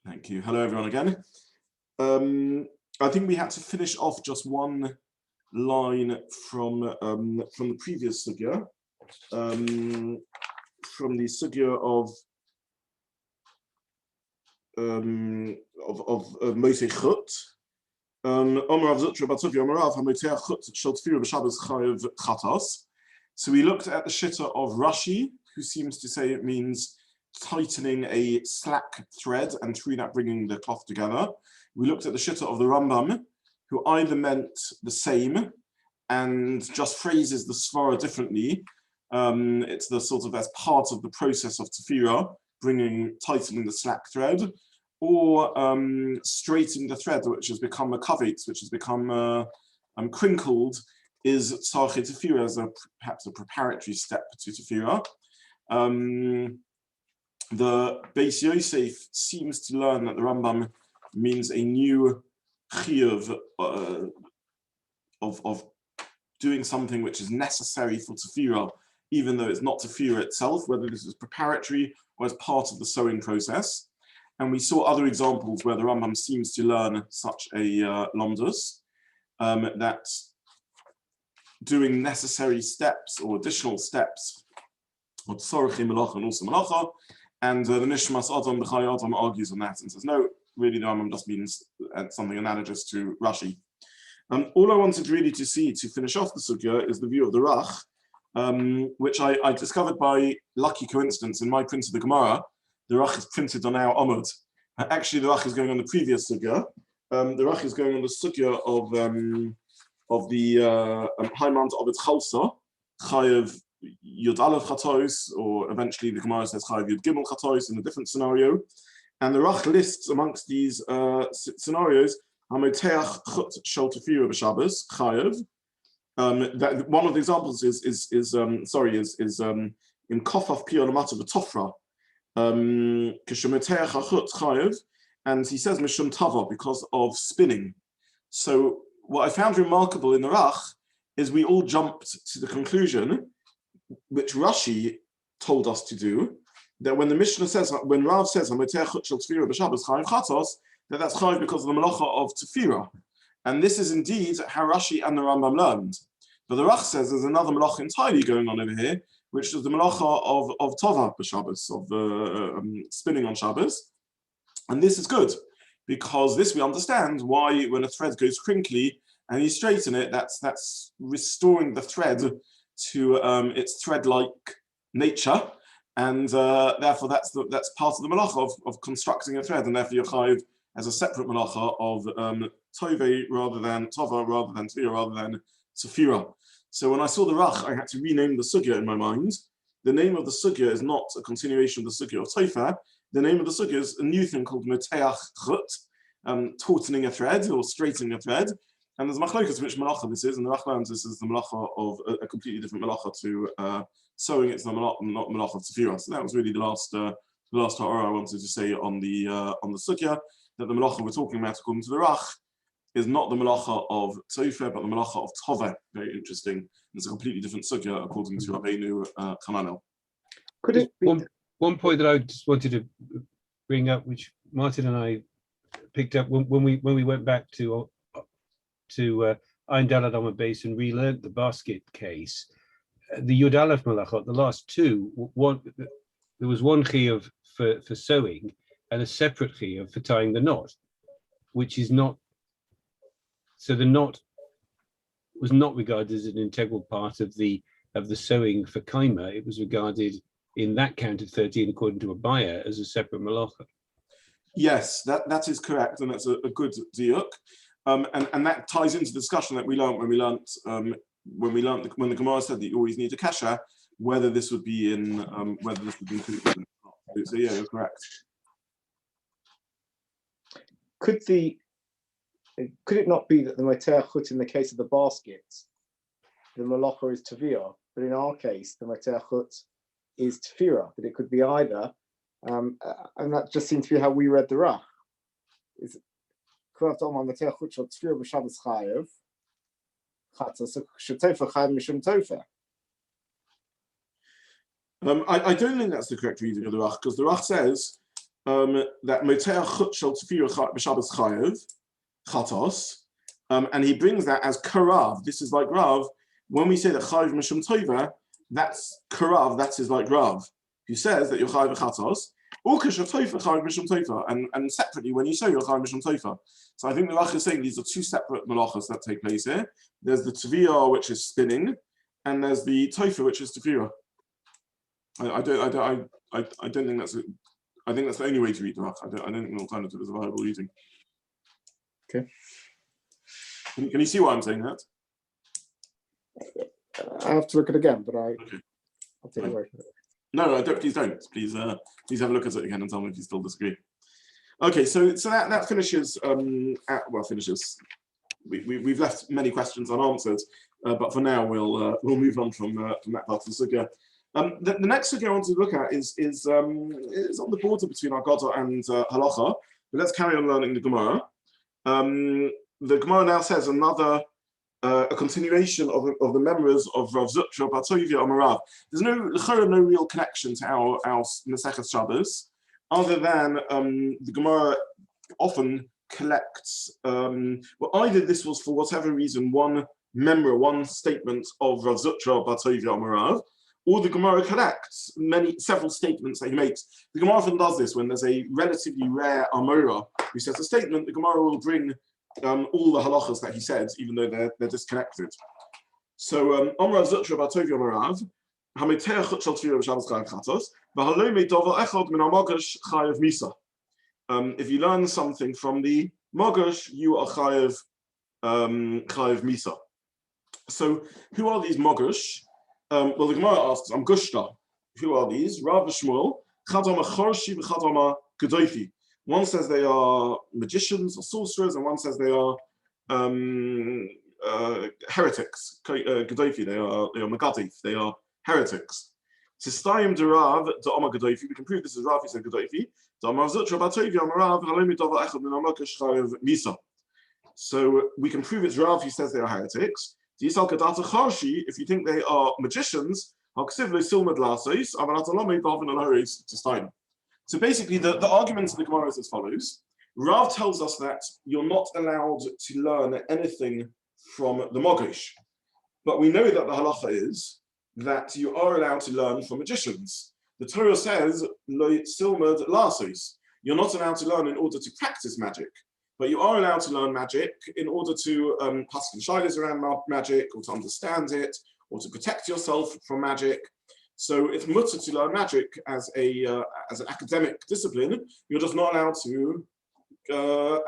Thank you. Hello, everyone, again. I think we had to finish off just one line from the previous sugya, from the sugya of Masechet. So we looked at the shitta of Rashi, who seems to say it means tightening a slack thread and through that bringing the cloth together. We looked at the shitta of the Rambam, who either meant the same and just phrases the svara differently. It's the sort of as part of the process of tefillah, tightening the slack thread, or straightening the thread, which has become a kavetz, which has become crinkled, is tzarchei tefillah, as perhaps a preparatory step to tefillah. The Beis Yosef seems to learn that the Rambam means a new chiyuv of doing something which is necessary for tefillah, even though it's not tefillah itself, whether this is preparatory or as part of the sewing process. And we saw other examples where the Rambam seems to learn such a lamdus, that doing necessary steps or additional steps, or tzorchei melacha and also melacha, and the Nishmas Adam, the Chai Adam argues on that and says, no, really the Rambam just means something analogous to Rashi. All I wanted really to see to finish off the sugya is the view of the Rach, which I discovered by lucky coincidence in my print of the Gemara. The Rach is printed on our Amud. Actually, the Rach is going on the previous sugya. The Rach is going on the sugya of the high mount of its Chalsa, Chayev Yud Aleph Chatois, or eventually the Gemara says Chayev Yud Gimel Chatois in a different scenario. And the Rach lists amongst these scenarios, Mote'ach chut shel tefillah b'Shabbos Chayev. That one of the examples is in Kofaf Pi Olamata v'Tofra. Kishemote'ach chut Chayev, and he says Mishum Tava because of spinning. So what I found remarkable in the Rach is we all jumped to the conclusion, which Rashi told us to do, that when the Mishnah says, when Rav says, Mote'ach shel tefillah b'Shabbos chayiv chatos, that's chayiv because of the melacha of tefillah. And this is indeed how Rashi and the Rambam learned. But the Rach says there's another melacha entirely going on over here, which is the melacha of tova b'Shabbos, of spinning on Shabbos. And this is good, because this we understand why when a thread goes crinkly and you straighten it, that's restoring the thread to its thread-like nature, and therefore that's part of the melacha of constructing a thread, and therefore you're chayiv as a separate melacha of tova rather than tefillah rather than tefillah. So when I saw the Rach, I had to rename the sugya in my mind. The name of the sugya is not a continuation of the sugya of Tofer. The name of the sugya is a new thing called Mote'ach chut, tautening a thread or straightening a thread. And there's machlokas which melacha this is, and the Rach learns this is the melacha of a completely different melacha to sewing. It's not melacha of tefillah. So that was really the last ha'ara I wanted to say on the sugya, that the melacha we're talking about according to the Rach is not the melacha of Tofer, but the melacha of Tofer. Very interesting. It's a completely different sugya according to Rabbeinu Chananel. Could it be one point that I just wanted to bring up, which Martin and I picked up when we went back to Ein Dalad Amud Beis and relearned the basket case, the Yud Aleph melachot, the last two, there was one chiyuv for sewing and a separate chiyuv for tying the knot, which is not. So the knot was not regarded as an integral part of the sewing for kaima. It was regarded in that count of 13, according to a buyer, as a separate malacha. Yes, that is correct, and that's a good diuk. And that ties into the discussion that we learned when the Gemara said that you always need a kasha, whether this would be included or not. So yeah, you're correct. Could it not be that the Mote'ach chut in the case of the basket, the melacha is tefillah, but in our case the Mote'ach chut is tefillah? That it could be either, and that just seems to be how we read the Rach. Is I don't think that's the correct reading of the Rach, because the Rach says that Mote'ach shel Tefira b'Shabbos chayev chatos, and he brings that as karav. This is like Rav. When we say that chayev mishum tover, that's karav. That is like Rav, who says that you're chayev chatos. And separately, when you say you're chayev mishum tofer. So I think the Rach is saying these are two separate melachos that take place here. There's the teviyah, which is spinning, and there's the tofer, which is tefira. I don't think that's. I think that's the only way to read the Rach. I don't think an alternative is a viable reading. Okay. Can you see why I'm saying that? I have to look at it again, but I'll take it away. No, please don't. Please have a look at it again and tell me if you still disagree. Okay, so that finishes. Finishes. We've left many questions unanswered, but for now we'll move on from that part of the sugya. The next sugya I want to look at is on the border between Agada and Halacha. But let's carry on learning the Gemara. The Gemara now says another. A continuation of the members of Rav Zutra Bar Tovia Amarav. There's no real connection to our Masechet Shabbat, other than the Gemara often collects. Either this was for whatever reason one statement of Rav Zutra Bar Tovia Amarav, or the Gemara collects several statements that he makes. The Gemara often does this when there's a relatively rare Amora who says a statement. The Gemara will bring all the halachas that he says, even though they're disconnected. So, Rav Zutra Bar Tovia Amarav, Hameteach shel Tefira b'Shabbos chayev chatos, v'haloi me'davar echad min ha'Magush chayev misa. If you learn something from the Magush, you are chayev misa. So, who are these Magush? Well, the Gemara asks, Amgushta. Who are these? Rav Shmuel, Chadama Chorshi v'Chadama Gedoifi. One says they are magicians or sorcerers, and one says they are heretics. Gedoifi, they are Megadif, they are heretics. Sistayim de Rav de Omar Gedoifi. We can prove this is Rav. He said Gedoifi. So we can prove it's Rav. He says they are heretics. If you think they are magicians, so basically, the argument of the Gemara is as follows. Rav tells us that you're not allowed to learn anything from the Magush. But we know that the halacha is that you are allowed to learn from magicians. The Torah says, Lo silmad lasos. You're not allowed to learn in order to practice magic, but you are allowed to learn magic in order to pass shaylas around magic, or to understand it, or to protect yourself from magic. So it's mutter to learn magic as an academic discipline. You're just not allowed to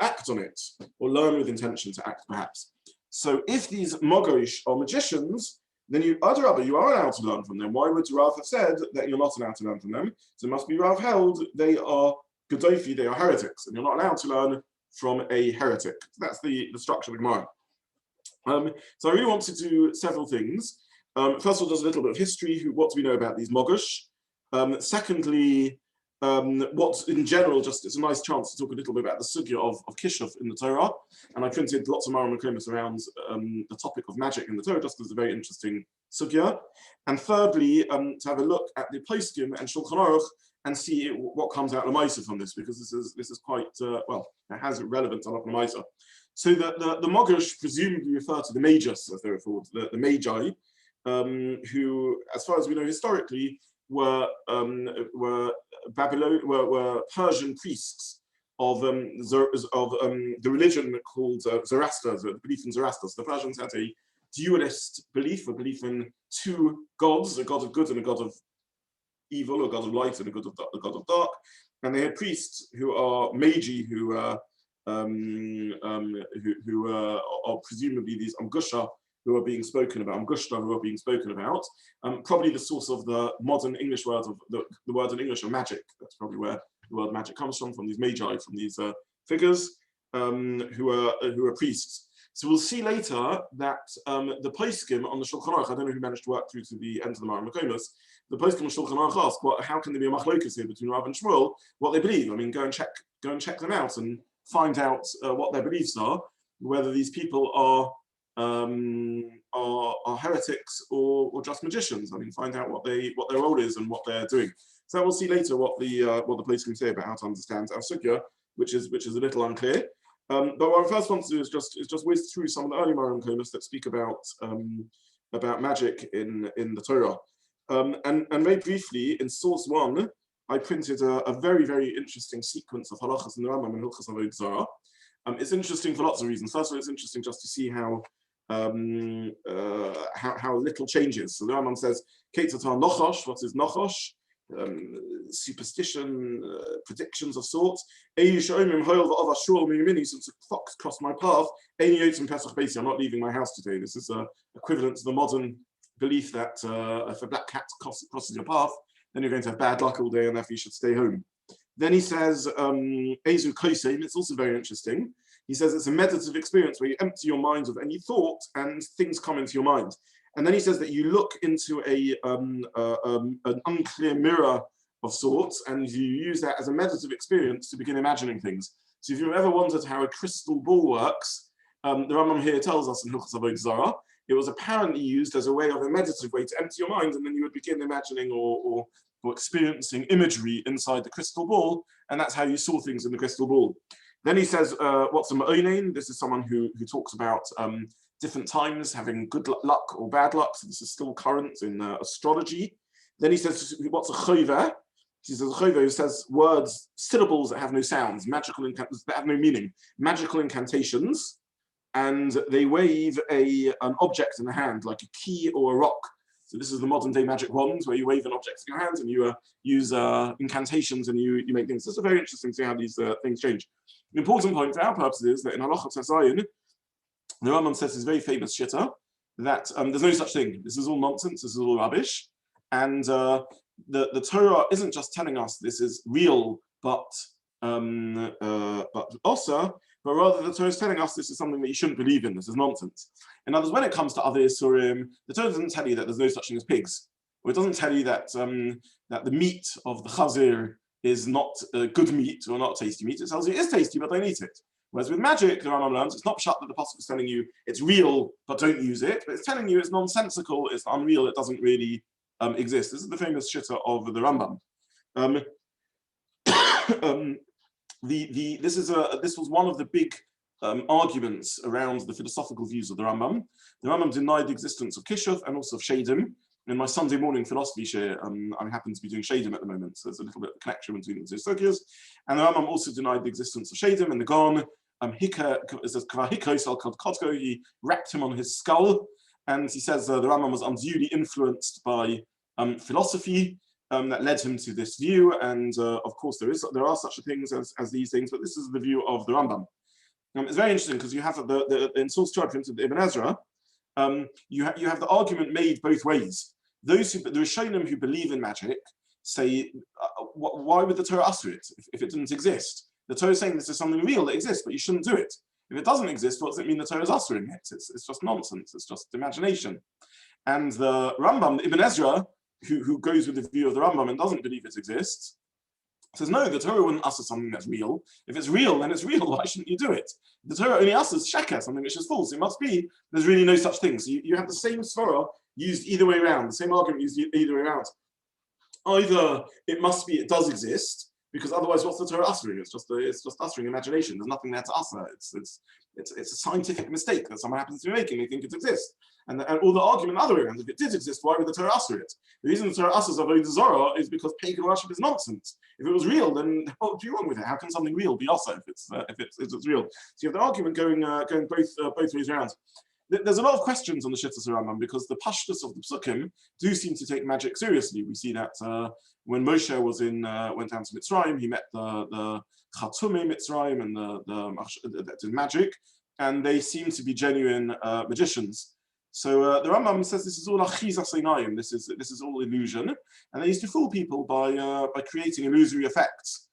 act on it, or learn with intention to act, perhaps. So if these Magosh are magicians, then you are allowed to learn from them. Why would Rav have said that you're not allowed to learn from them? So it must be Rav held they are Gedoifi, they are heretics, and you're not allowed to learn from a heretic. So that's the structure of the Gemara. So I really want to do several things. First of all, just a little bit of history. What do we know about these Magush? Secondly, what in general, just it's a nice chance to talk a little bit about the sugya of Kishuf in the Torah. And I printed lots of Maram Makomis around the topic of magic in the Torah, just as a very interesting sugya. And thirdly, to have a look at the poskim and Shulchan Aruch and see what comes out of Lamaisa from this, because this is quite, it has relevance on Lamaisa. So the Magush presumably refer to the Magus, as they're called, the Magi, who, as far as we know historically, were Persian priests of the religion called Zoroaster, the belief in Zoroaster. So the Persians had a dualist belief, a belief in two gods, a god of good and a god of evil, a god of light and a god of dark. And they had priests who are magi, who are presumably these Amgusha, who are being spoken about, Amgushta, who are being spoken about. Probably the source of the modern English word of the word in English of magic. That's probably where the word magic comes from these magi, from these figures who are priests. So we'll see later that the poskim on the Shulchan Aruch, I don't know who managed to work through to the end of the Maram Makomis, the poskim on Shulchan Aruch ask, how can there be a machlokas here between Rav and Shmuel, what they believe? I mean, go and check them out and find out what their beliefs are, whether these people are heretics or just magicians. I mean, find out what their role is and what they're doing. So we'll see later what the place can say about how to understand our sugya, which is a little unclear. But what I first want to do is just whiz through some of the early Maram Konos that speak about magic in the Torah. And very briefly, in source 1, I printed a very, very interesting sequence of halachas in the Rambam and Hilchos Avodah Zarah. It's interesting for lots of reasons. First of all, it's interesting just to see how little changes. So the Rambam says, "Ketzatah nochosh." What is nochosh? Superstition, predictions of sorts. Since a fox crossed my path, I'm not leaving my house today. This is equivalent to the modern belief that if a black cat crosses your path, then you're going to have bad luck all day and therefore you should stay home. Then he says, Ezu Kosein, it's also very interesting. He says it's a meditative experience where you empty your mind of any thought and things come into your mind. And then he says that you look into an unclear mirror of sorts and you use that as a meditative experience to begin imagining things. So if you've ever wondered how a crystal ball works, the Rambam here tells us in Hilchos Avodah Zarah, it was apparently used as a way of a meditative way to empty your mind, and then you would begin imagining or experiencing imagery inside the crystal ball, and that's how you saw things in the crystal ball. Then he says, what's a Ma'onein? This is someone who talks about different times having good luck or bad luck, so this is still current in astrology. Then he says, what's a Chover? He says a Chover who says words, syllables that have no sounds, magical that have no meaning, magical incantations, and they wave an object in the hand, like a key or a rock. So this is the modern day magic wand, where you wave an object in your hand and you use incantations and you make things. It's very interesting to see how these things change. The important point for our purposes is that in Halacha Tzayin, the Rambam says his very famous shitta, that there's no such thing. This is all nonsense, this is all rubbish. And the Torah isn't just telling us this is real, but also, but rather the Torah is telling us this is something that you shouldn't believe in, this is nonsense. In other words, when it comes to other Isurim, the Torah doesn't tell you that there's no such thing as pigs. Or it doesn't tell you that that the meat of the chazir is not good meat or not tasty meat. It tells you it is tasty, but don't eat it. Whereas with magic, the Rambam learns, it's not pshat that the Pasuk is telling you it's real, but don't use it, but it's telling you it's nonsensical, it's unreal, it doesn't really exist. This is the famous shitta of the Rambam. This was one of the big arguments around the philosophical views of the Rambam. The Rambam denied the existence of Kishuv and also of Shadim. In my Sunday morning philosophy share, I happen to be doing Shadim at the moment, so there's a little bit of a connection between the two sugyas. And the Rambam also denied the existence of Shadim and the Gon. He wrapped him on his skull, and he says the Rambam was unduly influenced by philosophy. That led him to this view, and of course there are such things as these things, but this is the view of the Rambam. It's very interesting because you have in source 2 printed Ibn Ezra, you have the argument made both ways. The Rishonim who believe in magic say, why would the Torah usher it if it didn't exist? The Torah is saying this is something real that exists, but you shouldn't do it. If it doesn't exist, what does it mean the Torah is ushering it? It's just nonsense. It's just imagination. And the Rambam, Ibn Ezra, who goes with the view of the Rambam and doesn't believe it exists, says, no, the Torah wouldn't utter something that's real. If it's real, then it's real. Why shouldn't you do it? The Torah only utters sheker, something which is false. It must be, there's really no such thing. So you have the same svara used either way around, the same argument used either way around. Either it must be, it does exist, because otherwise what's the Torah uttering? It's just uttering imagination. There's nothing there to utter. It's a scientific mistake that someone happens to be making. They think it exists. And all the argument the other way around, if it did exist, why would the Torah utter it? The reason the Torah utters Avodah Zarah is because pagan worship is nonsense. If it was real, then what would be wrong with it? How can something real be also if it's real? So you have the argument going both ways around. There's a lot of questions on the Shittas Rambam because the pashtus of the psukim do seem to take magic seriously. We see that when Moshe went down to Mitzrayim, he met the Chatume Mitzrayim and the magic, and they seem to be genuine magicians. So the Rambam says this is all achizas einayim. This is all illusion, and they used to fool people by creating illusory effects.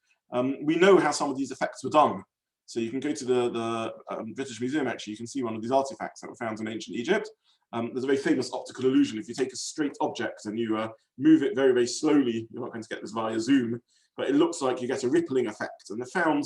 We know how some of these effects were done. So you can go to the British Museum. Actually, you can see one of these artifacts that were found in ancient Egypt. There's a very famous optical illusion. If you take a straight object and you move it very, very slowly, you're not going to get this via zoom, but it looks like you get a rippling effect. And they found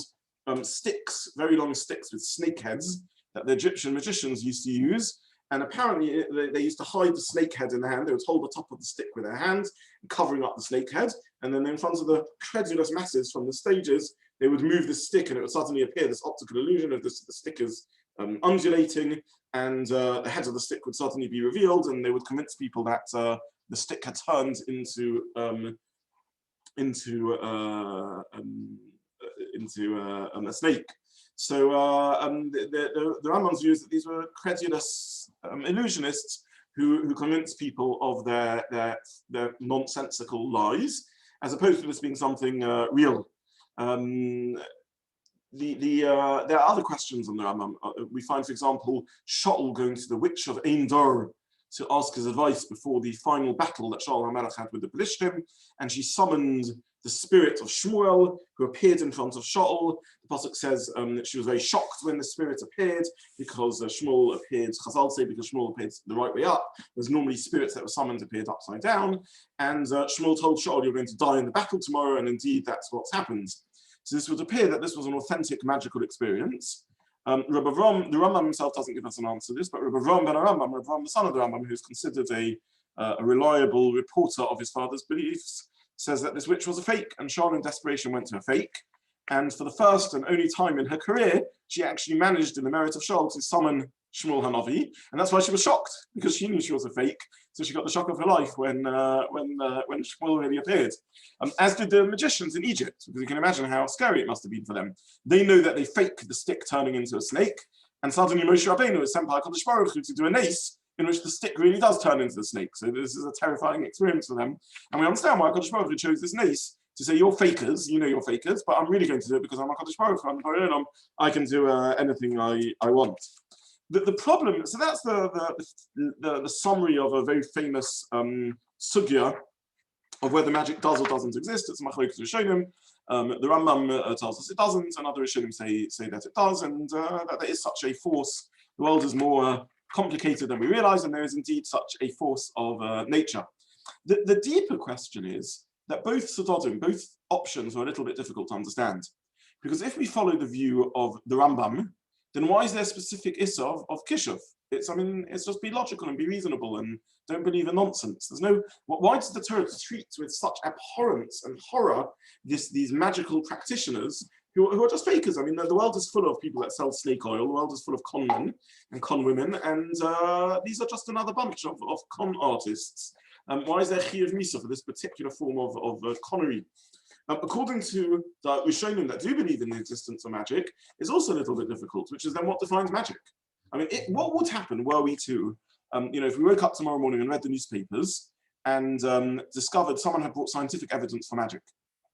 sticks, very long sticks with snake heads that the Egyptian magicians used to use. And apparently they used to hide the snake head in their hand. They would hold the top of the stick with their hand, covering up the snake head. And then in front of the credulous masses from the stages, they would move the stick and it would suddenly appear this optical illusion of the stick is undulating, and the head of the stick would suddenly be revealed, and they would convince people that the stick had turned into a snake. So the Rambam's view is that these were credulous illusionists who convinced people of their nonsensical lies, as opposed to this being something real. There are other questions on the Rambam. We find, for example, Shaul going to the witch of Ein Dor to ask his advice before the final battle that Shaul HaMelech had with the Pelishtim, and she summoned the spirit of Shmuel, who appeared in front of Shaul. The pasuk says that she was very shocked when the spirit appeared, because Shmuel appeared, Chazal say, because Shmuel appeared the right way up. There's normally spirits that were summoned appeared upside down, and Shmuel told Shaul, "You're going to die in the battle tomorrow," and indeed that's what's happened. So this would appear that this was an authentic magical experience. Rabbi Avram, the Rambam himself doesn't give us an answer to this, but Rabbi Avram ben Arambam, Rabbi Avram, the son of the Rambam, who's considered a reliable reporter of his father's beliefs, says that this witch was a fake, and Shaul in desperation went to a fake. And for the first and only time in her career, she actually managed, in the merit of Shaul, to summon Shmuel Hanavi, and that's why she was shocked, because she knew she was a fake. So she got the shock of her life when Shmuel really appeared. As did the magicians in Egypt, because you can imagine how scary it must have been for them. They know that they fake the stick turning into a snake, and suddenly Moshe Rabbeinu is sent by HaKadosh Baruch Hu to do a nace in which the stick really does turn into the snake. So this is a terrifying experience for them. And we understand why HaKadosh Baruch Hu chose this nace, to say, you're fakers, you know you're fakers, but I'm really going to do it because I'm HaKadosh Baruch Hu, I can do anything I want. The problem, so that's the summary of a very famous sugya of whether magic does or doesn't exist. It's Machlokes Rishonim. The Rambam tells us it doesn't, and other Rishonim say that it does, and that there is such a force. The world is more complicated than we realize, and there is indeed such a force of nature. The deeper question is that both Sadodim, both options, are a little bit difficult to understand. Because if we follow the view of the Rambam, then why is there a specific issa of kishuf? It's just be logical and be reasonable and don't believe in nonsense. Why does the Torah treat with such abhorrence and horror these magical practitioners who are just fakers? The world is full of people that sell snake oil. The world is full of con men and con women, and these are just another bunch of con artists. Why is there chiyuv misa for this particular form of connery? According to the Rishonim that do believe in the existence of magic, is also a little bit difficult, which is then what defines magic? What would happen were we to, if we woke up tomorrow morning and read the newspapers and discovered someone had brought scientific evidence for magic?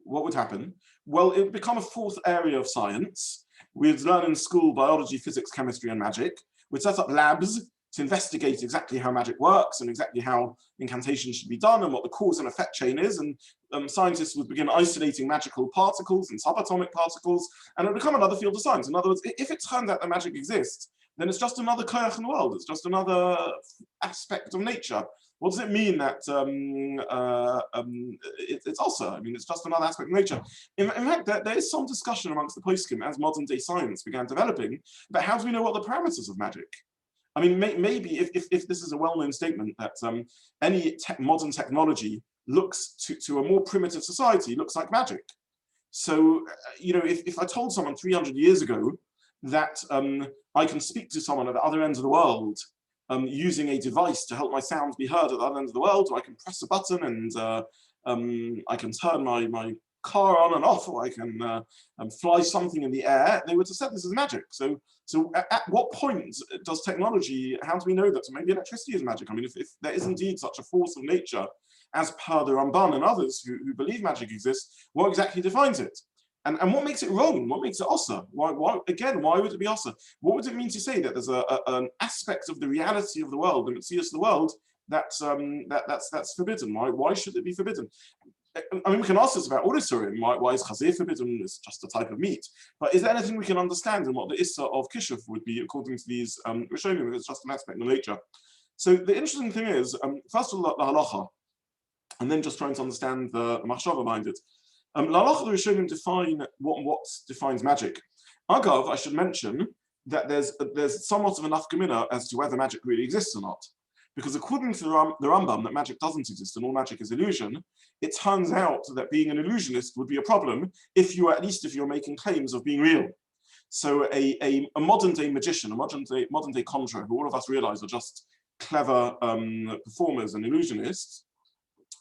What would happen? Well, it would become a fourth area of science. We'd learn in school biology, physics, chemistry, and magic. We'd set up labs to investigate exactly how magic works and exactly how incantation should be done and what the cause and effect chain is. And scientists would begin isolating magical particles and subatomic particles, and it would become another field of science. In other words, if it turns out that magic exists, then it's just another koach in the world. It's just another aspect of nature. What does it mean that it's also? It's just another aspect of nature. In fact, there is some discussion amongst the poskim as modern day science began developing about how do we know what the parameters of magic? Maybe if this is a well-known statement that any modern technology looks to a more primitive society looks like magic. So, if I told someone 300 years ago that I can speak to someone at the other end of the world using a device to help my sounds be heard at the other end of the world, or I can press a button and I can turn my car on and off, or I can fly something in the air, they would have said this is magic. So at what point does technology, how do we know that? So maybe electricity is magic. If there is indeed such a force of nature, as per the Ramban and others who believe magic exists, what exactly defines it? And what makes it wrong? What makes it osa? Why would it be osa? What would it mean to say that there's an aspect of the reality of the world, the Metzius of the world, that's forbidden? Why should it be forbidden? We can ask this about Urisurim. Why is chazir forbidden? It's just a type of meat. But is there anything we can understand in what the issa of kishuf would be according to these Rishonim? It's just an aspect of nature. So the interesting thing is, first of all, the halacha, and then just trying to understand the machshava behind it. The halacha, the Rishonim define what defines magic. Agav, I should mention that there's somewhat of enough gemina as to whether magic really exists or not. Because according to the Rambam, that magic doesn't exist and all magic is illusion, it turns out that being an illusionist would be a problem if you're making claims of being real. So a modern day magician, a modern day conjurer, who all of us realize are just clever performers and illusionists,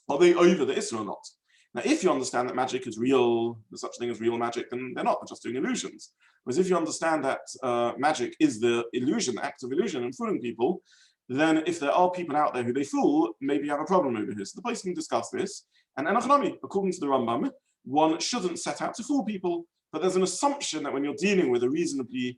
are they over the Issa or not? Now, if you understand that magic is real, there's such a thing as real magic, then they're not, they're just doing illusions. Whereas if you understand that magic is the illusion, the act of illusion and fooling people, then if there are people out there who they fool, maybe you have a problem over here. So the place can discuss this. And Enochnami, according to the Rambam, one shouldn't set out to fool people, but there's an assumption that when you're dealing with a reasonably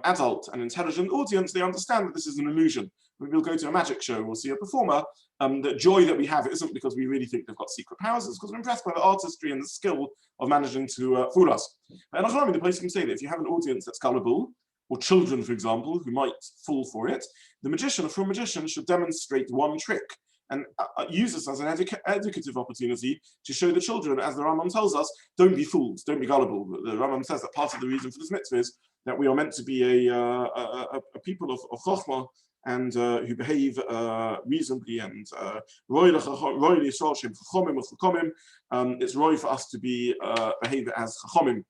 adult and intelligent audience, they understand that this is an illusion. When we'll go to a magic show, we'll see a performer, the joy that we have isn't because we really think they've got secret powers, it's because we're impressed by the artistry and the skill of managing to fool us. But Enochnami, the place can say that if you have an audience that's gullible, or children, for example, who might fall for it, the magician, a full magician, should demonstrate one trick and use this as an educative opportunity to show the children, as the Rambam tells us, don't be fooled, don't be gullible. The Rambam says that part of the reason for this mitzvah is that we are meant to be a people of chokhmah and who behave reasonably and it's roy for us to be behave as chachomim.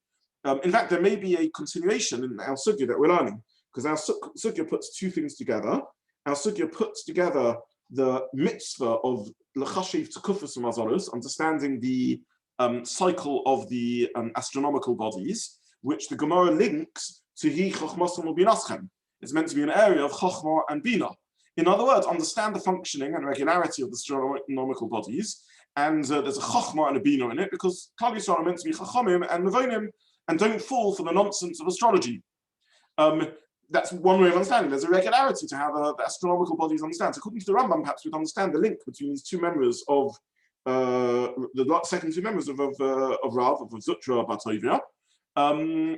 In fact, there may be a continuation in our sugya that we're learning, because our sugya puts two things together. Our sugya puts together the mitzvah of l'chashiv tekufos u'mazalus, understanding the cycle of the astronomical bodies, which the Gemara links to hi chochmasom u'binaschem. It's meant to be an area of chochmah and bina. In other words, understand the functioning and regularity of the astronomical bodies, and there's a chochmah and a bina in it, because Klal Yisrael are meant to be chachomim and mevonim, and don't fall for the nonsense of astrology. That's one way of understanding. There's a regularity to how the astronomical bodies understand. So according to the Rambam, perhaps we'd understand the link between these two members of the second two members of Rav, of Zutra Batovia.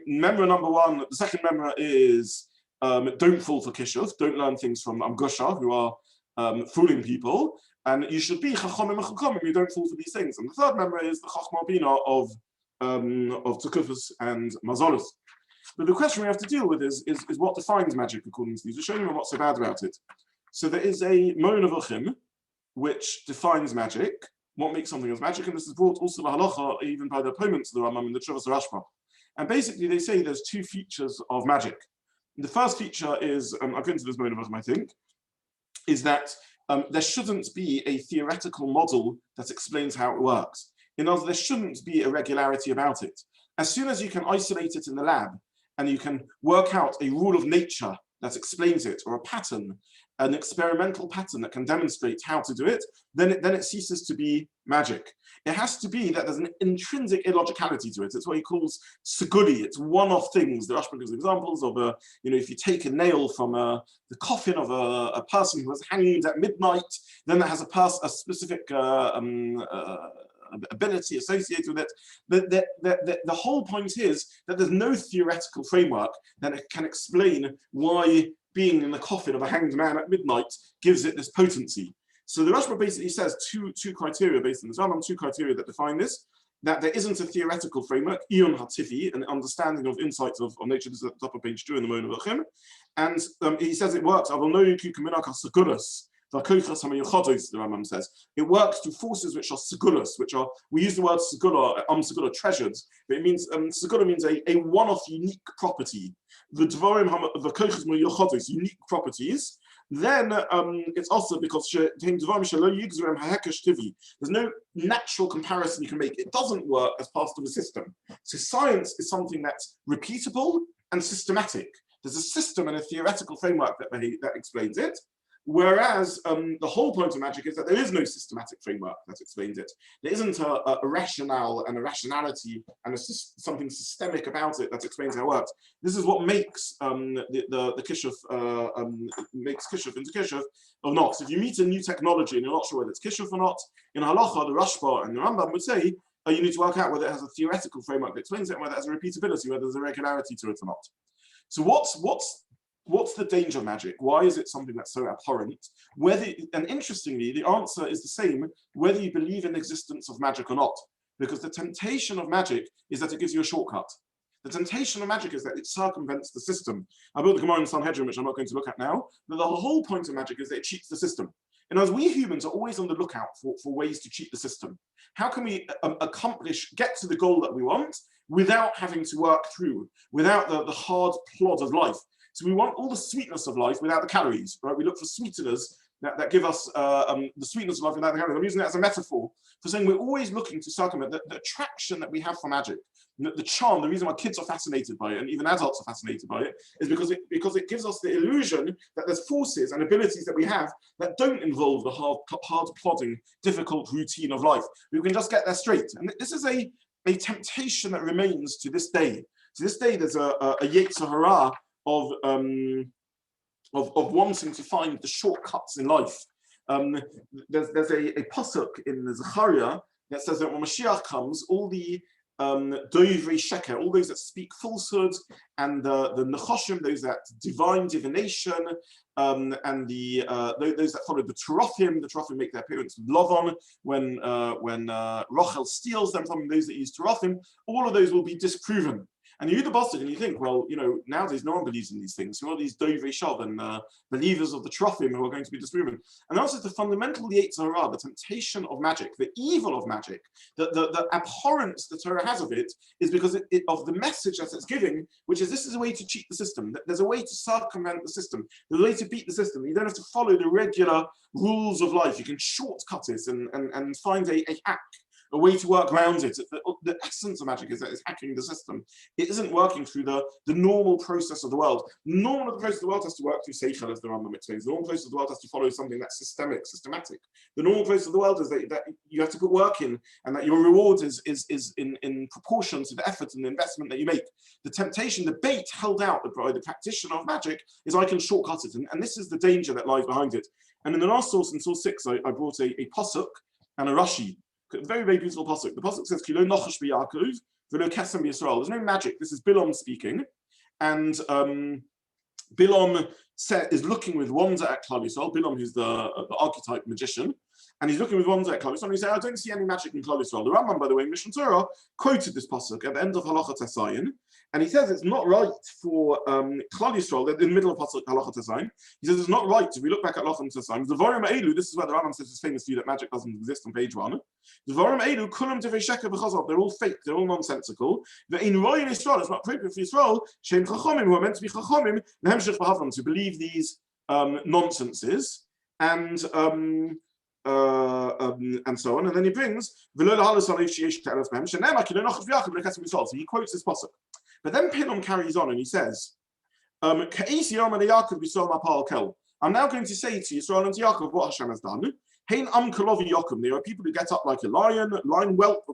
Member number one, the second member is don't fall for Kishuv, don't learn things from Amgushi, who are fooling people, and you should be chachomim and chachomim, you don't fall for these things. And the third member is the chachma bina of tekufos and mazalus. But the question we have to deal with is what defines magic according to these. We're showing you what's so bad about it. So there is a Mon Nevuchim which defines magic, what makes something as magic, and this is brought also to Halacha even by the opponents of the Rambam in the Tshuvas Rashba. And basically they say there's two features of magic. The first feature is, I've been to this Mon Nevuchim, I think, is that there shouldn't be a theoretical model that explains how it works. In other words, there shouldn't be a regularity about it. As soon as you can isolate it in the lab and you can work out a rule of nature that explains it, or a pattern, an experimental pattern that can demonstrate how to do it, then it ceases to be magic. It has to be that there's an intrinsic illogicality to it. It's what he calls seguli. It's one-off things. The Rashba gives examples of, if you take a nail from the coffin of a person who was hanged at midnight, then that has a specific ability associated with it. The whole point is that there's no theoretical framework that can explain why being in the coffin of a hanged man at midnight gives it this potency. So the Rashba basically says two criteria based on this Rambam, two criteria that define this: that there isn't a theoretical framework, Ion Hatifi, an understanding of insights of nature. This is at the top of page 2 in the Mon Nevuchim, and he says it works. The Rambam says it works through forces which are segulas, we use the word segula, segula, treasured, but it means segula means a one-off unique property. The dvarim unique properties. Then it's also because there's no natural comparison you can make. It doesn't work as part of a system. So science is something that's repeatable and systematic. There's a system and a theoretical framework that explains it. Whereas the whole point of magic is that there is no systematic framework that explains it. There isn't a rationale and a rationality and something systemic about it that explains how it works. This is what makes the kishuf makes kishuf into kishuf or not. So if you meet a new technology and you're not sure whether it's kishuf or not, in Halacha, the Rashba and the Rambam would say you need to work out whether it has a theoretical framework that explains it and whether it has a repeatability, whether there's a regularity to it or not. So what's the danger of magic? Why is it something that's so abhorrent? And interestingly, the answer is the same whether you believe in the existence of magic or not, because the temptation of magic is that it gives you a shortcut. The temptation of magic is that it circumvents the system. I built the Gemara in Sanhedrin, which I'm not going to look at now, but the whole point of magic is that it cheats the system. And as we humans are always on the lookout for ways to cheat the system. How can we get to the goal that we want without having to work through, without the hard plod of life? So we want all the sweetness of life without the calories, right? We look for sweeteners that give us the sweetness of life without the calories. I'm using that as a metaphor for saying we're always looking to circumvent the attraction that we have for magic. The charm, the reason why kids are fascinated by it, and even adults are fascinated by it, is because it gives us the illusion that there's forces and abilities that we have that don't involve the hard plodding, difficult routine of life. We can just get there straight. And this is a temptation that remains to this day. To this day, there's a Yetzer Hara of wanting to find the shortcuts in life. There's a pasuk in the Zechariah that says that when Mashiach comes, all the doivrei sheker, all those that speak falsehood, and the nechoshim, those that divine divination, and those that follow the teraphim make their appearance with Lavan when Rachel steals them from those that use teraphim, all of those will be disproven. And you read the Boston and you think, well, nowadays no one believes in these things. Who are these dovrei shav and believers of the teraphim who are going to be disproven? And also the fundamental Yetzer Hara, the temptation of magic, the evil of magic, the abhorrence the Torah has of it, is because of the message that it's giving, which is this is a way to cheat the system. There's a way to circumvent the system. There's a way to beat the system. You don't have to follow the regular rules of life. You can shortcut it and find a hack, a way to work around it. The essence of magic is that it's hacking the system. It isn't working through the normal process of the world. Normal process of the world has to work through Seichel, as the Rambam explains. The normal process of the world has to follow something that's systematic. The normal process of the world is that you have to put work in, and that your reward is in proportion to the effort and the investment that you make. The temptation, the bait held out by the practitioner of magic is I can shortcut it, and this is the danger that lies behind it. And in the last source, in source 6, I brought a pasuk and a Rashi. Very, very beautiful pasuk. The pasuk says, "Kilo nochash b'Yaakov, v'lo kesem b'Yisrael." There's no magic. This is Bilam speaking, and Bilam is looking with wonder at Klal Yisrael. Bilam, who's the archetype magician, and he's looking with wonder at Klal Yisrael. And he says, "I don't see any magic in Klal Yisrael." The Rambam, by the way, Mishnah Torah, quoted this pasuk at the end of Halacha Tesayin, and he says it's not right for Klal Yisrael, in the middle of pasuk Halacha Tesayin. He says it's not right. If we look back at Halacha Tesayin, the Devarim Elu, this is where the Rambam says his famous view that magic doesn't exist on page 1. The Devarim Elu, kulam divrei sheker v'chazal, they're all fake, they're all nonsensical. The in Roy in Israel, it's not appropriate for Israel, Shem Chachomim, who are meant to be Chachomim, Nehemshich B'Havram, to believe these nonsenses, and so on. And then he brings, so he quotes this pasuk. But then Pinom carries on and he says, I'm now going to say to Yisrael and to Yaakov what Hashem has done. There are people who get up like a lion whelp,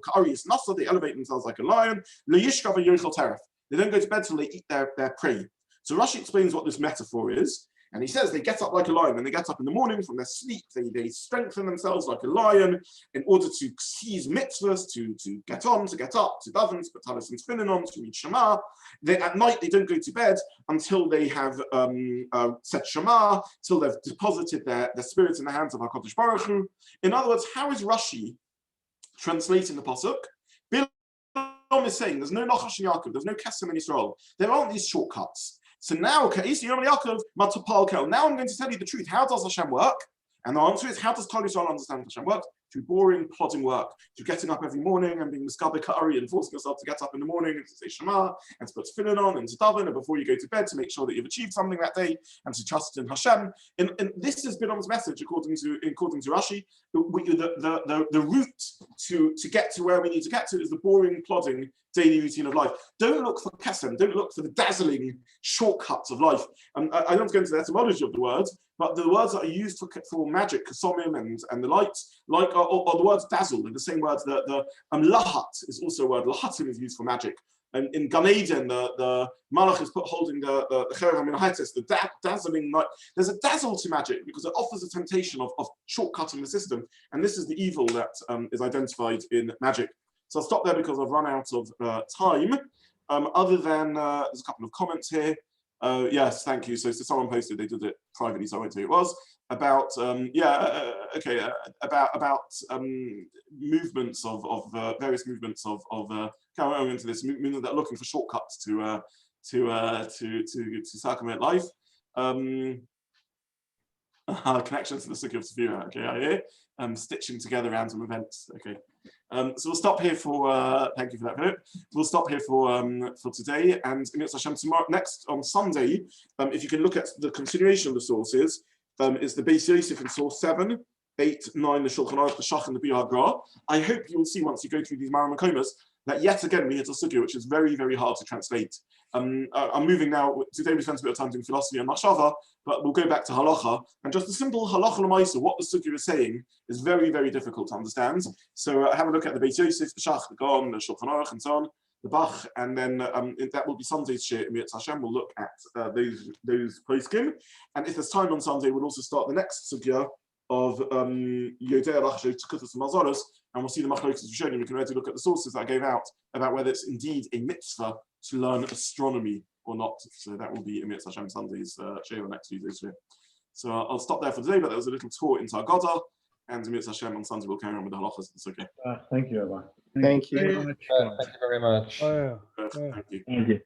they elevate themselves like a lion. They don't go to bed till they eat their prey. So Rashi explains what this metaphor is. And he says they get up like a lion. When they get up in the morning from their sleep, they strengthen themselves like a lion in order to seize mitzvahs, to get on, to get up, to daven, to put talis and tefillin on, to read Shema. At night, they don't go to bed until they have said Shema, till they've deposited their spirit in the hands of HaKadosh Baruch Hu. In other words, how is Rashi translating the pasuk? Bilam is saying there's no Nachash and Yaakov, there's no Kesem in Israel. There aren't these shortcuts. So now, now I'm going to tell you the truth. How does Hashem work? And the answer is, how does Klal Yisrael understand Hashem work? Through boring, plodding work, through getting up every morning and being miskaber ka'ari and forcing yourself to get up in the morning and to say Shema and to put tefillin on and to daven, and before you go to bed to make sure that you've achieved something that day and to trust in Hashem. And this has been Bilam's message, according to Rashi. The route to get to where we need to get to is the boring, plodding daily routine of life. Don't look for kesem, don't look for the dazzling shortcuts of life. I don't go into the etymology of the words, but the words that are used for magic, kasomim and the lights, like are the words dazzle. They're the same words. The lahat is also a word. Lahatim is used for magic. And in Gan Eden, the malach is holding the cherem haminahitis, the dazzling light. There's a dazzle to magic because it offers a temptation of shortcutting the system. And this is the evil that is identified in magic. So I'll stop there because I've run out of time. Other than there's a couple of comments here. Yes, thank you. So someone posted, they did it privately, so I won't say who it was, about movements of various movements of going into this movement that are looking for shortcuts to circumvent life. Connection to the Sukkah of Tefillah. Okay, I hear. Stitching together random events. Okay. So we'll stop here for. Thank you for that, Philip. We'll stop here for today, and Hashem, tomorrow, next on Sunday, if you can look at the continuation of the sources, is the Beis Yosef in source 7, 8, 9, the Shulchan Aruch, the Shach, and the Bihar Gra. I hope you will see once you go through these Mara Makomas that yet again we hit a Sukkah which is very, very hard to translate. I'm moving now. Today we spent a bit of time doing philosophy and machshava, but we'll go back to halacha. And just a simple halacha l'maisa, what the Sukkah is saying, is very, very difficult to understand. So have a look at the Beis Yosef, the Shach, the Gon, the Shulchan Aruch, and so on, the Bach, and then that will be Sunday's share. Hashem will look at those poskim, and if there's time on Sunday, we'll also start the next Sukkah of Yodei Rachshei Tekutas Mazoros, and we'll see the machlokas of Rishonim. We can already look at the sources that I gave out about whether it's indeed a mitzvah to learn astronomy or not. So that will be Emir Hashem Sunday's share on next Tuesday's share. So I'll stop there for today, but there was a little tour into Agada, and Emir Hashem on Sunday will carry on with the halachas. It's okay. Thank you, Rabbi. Thank you. Thank you very much. Thank you very much. Oh, yeah. Thank you. Thank you.